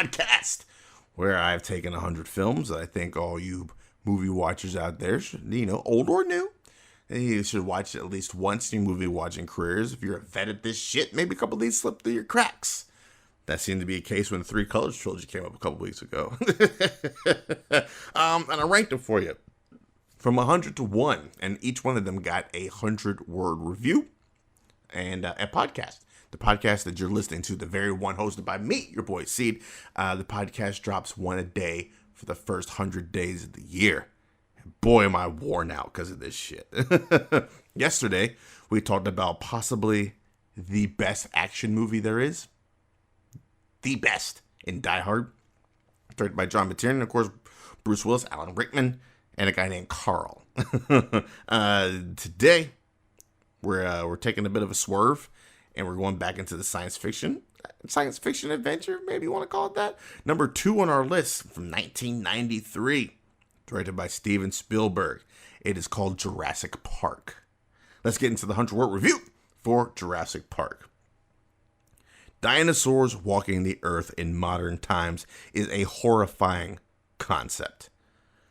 podcast, where I've taken 100 films that I think all you movie watchers out there should, old or new, and you should watch at least once in your movie watching careers. If you're a vet at this shit, maybe a couple of these slip through your cracks. That seemed to be a case when the Three Colors trilogy came up a couple weeks ago. And I ranked them for you from 100 to 1, and each one of them got a 100-word review and a podcast. The podcast that you're listening to, the very one hosted by me, your boy Seed. The podcast drops one a day for the first 100 days of the year. And boy, am I worn out because of this shit. Yesterday, we talked about possibly the best action movie there is. The best in Die Hard. Directed by John McTiernan, and of course, Bruce Willis, Alan Rickman, and a guy named Carl. Today, we're taking a bit of a swerve, and we're going back into the science fiction adventure, maybe you want to call it that. Number 2 on our list from 1993, directed by Steven Spielberg. It is called Jurassic Park. Let's get into the 100-word review for Jurassic Park. Dinosaurs walking the earth in modern times is a horrifying concept.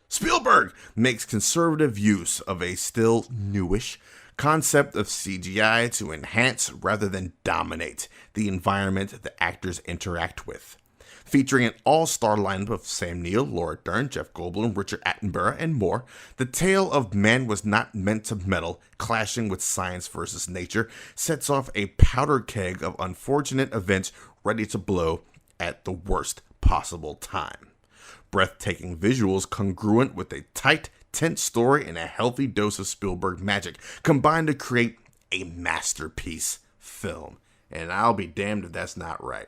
Spielberg makes conservative use of a still newish concept of CGI to enhance rather than dominate the environment the actors interact with. Featuring an all-star lineup of Sam Neill, Laura Dern, Jeff Goldblum, Richard Attenborough, and more, the tale of man was not meant to meddle, clashing with science versus nature, sets off a powder keg of unfortunate events ready to blow at the worst possible time. Breathtaking visuals congruent with a tight, tense story and a healthy dose of Spielberg magic combined to create a masterpiece film. And I'll be damned if that's not right.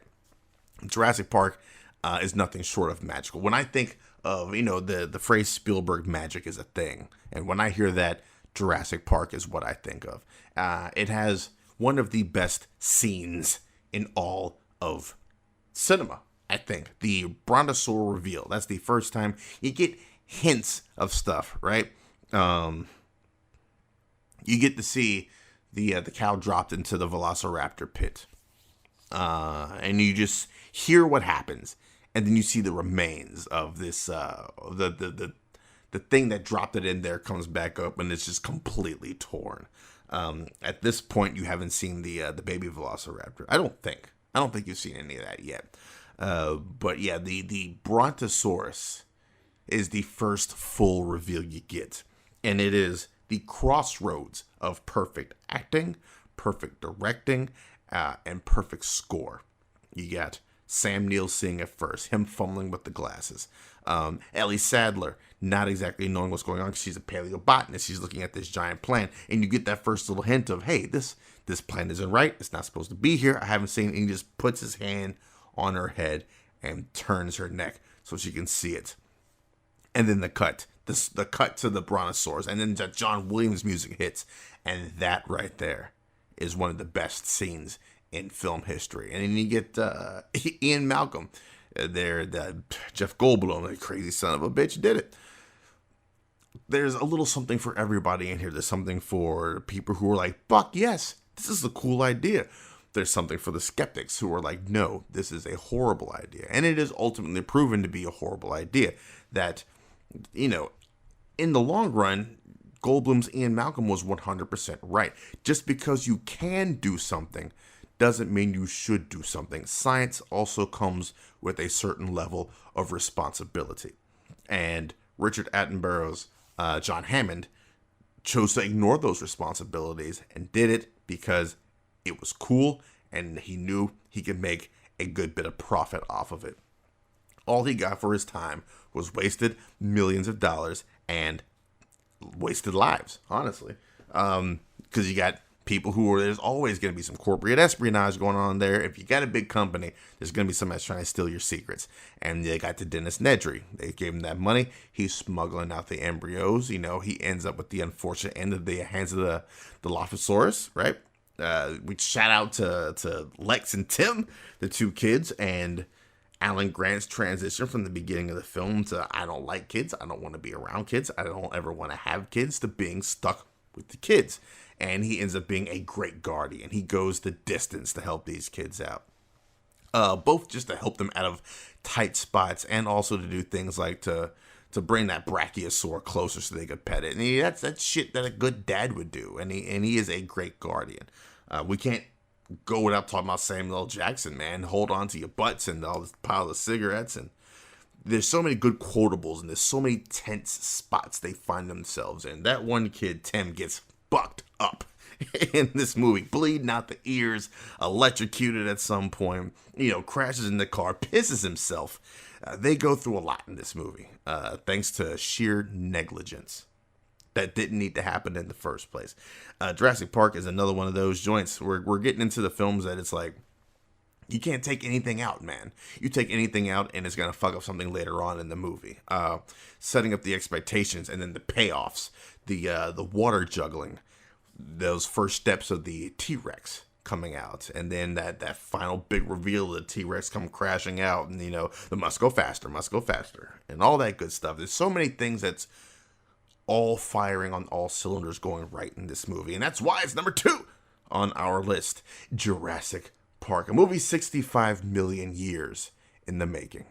Jurassic Park is nothing short of magical. When I think of, the phrase Spielberg magic is a thing. And when I hear that, Jurassic Park is what I think of. It has one of the best scenes in all of cinema, I think. The brontosaur reveal. That's the first time you get hints of stuff, right? You get to see the cow dropped into the Velociraptor pit. And you just hear what happens, and then you see the remains of this the thing that dropped it in there comes back up, and it's just completely torn. At this point, you haven't seen the baby Velociraptor. I don't think you've seen any of that yet. But yeah, the Brontosaurus is the first full reveal you get, and it is the crossroads of perfect acting, perfect directing, and perfect score. You got Sam Neill seeing it first, him fumbling with the glasses. Ellie Sadler not exactly knowing what's going on because she's a paleobotanist. She's looking at this giant plant, and you get that first little hint of, hey, this plant isn't right. It's not supposed to be here. I haven't seen it. And he just puts his hand on her head and turns her neck so she can see it. And then the cut to the Brontosaurus, and then John Williams music hits, and that right there is one of the best scenes in film history. And then you get Ian Malcolm there, Jeff Goldblum, the crazy son of a bitch, did it. There's a little something for everybody in here. There's something for people who are like, fuck yes, this is a cool idea. There's something for the skeptics who are like, no, this is a horrible idea. And it is ultimately proven to be a horrible idea. That, in the long run, Goldblum's Ian Malcolm was 100% right. Just because you can do something doesn't mean you should do something. Science also comes with a certain level of responsibility. And Richard Attenborough's John Hammond chose to ignore those responsibilities and did it because it was cool and he knew he could make a good bit of profit off of it. All he got for his time was wasted millions of dollars and wasted lives, honestly. Because you got people there's always going to be some corporate espionage going on there. If you got a big company, there's going to be somebody that's trying to steal your secrets. And they got to Dennis Nedry. They gave him that money. He's smuggling out the embryos. He ends up with the unfortunate end of the hands of the Dilophosaurus, right? We shout out to Lex and Tim, the two kids, and Alan Grant's transition from the beginning of the film to I don't like kids, I don't want to be around kids, I don't ever want to have kids, to being stuck with the kids. And he ends up being a great guardian. He goes the distance to help these kids out. both just to help them out of tight spots and also to do things like to bring that brachiosaur closer so they could pet it. And that's shit that a good dad would do. And he is a great guardian. We can't go without talking about Samuel L. Jackson, man. Hold on to your butts and all this pile of cigarettes. And there's so many good quotables and there's so many tense spots they find themselves in. That one kid, Tim, gets fucked up in this movie, bleeding out the ears, electrocuted at some point, crashes in the car, pisses himself. They go through a lot in this movie, thanks to sheer negligence that didn't need to happen in the first place. Jurassic Park is another one of those joints. We're getting into the films that it's like, you can't take anything out, man. You take anything out and it's going to fuck up something later on in the movie. Setting up the expectations and then the payoffs, the water juggling, those first steps of the T-Rex coming out, and then that final big reveal of the T-Rex come crashing out, and the must go faster, and all that good stuff. There's so many things that's all firing on all cylinders going right in this movie, and that's why it's number 2 on our list. Jurassic Park, a movie 65 million years in the making.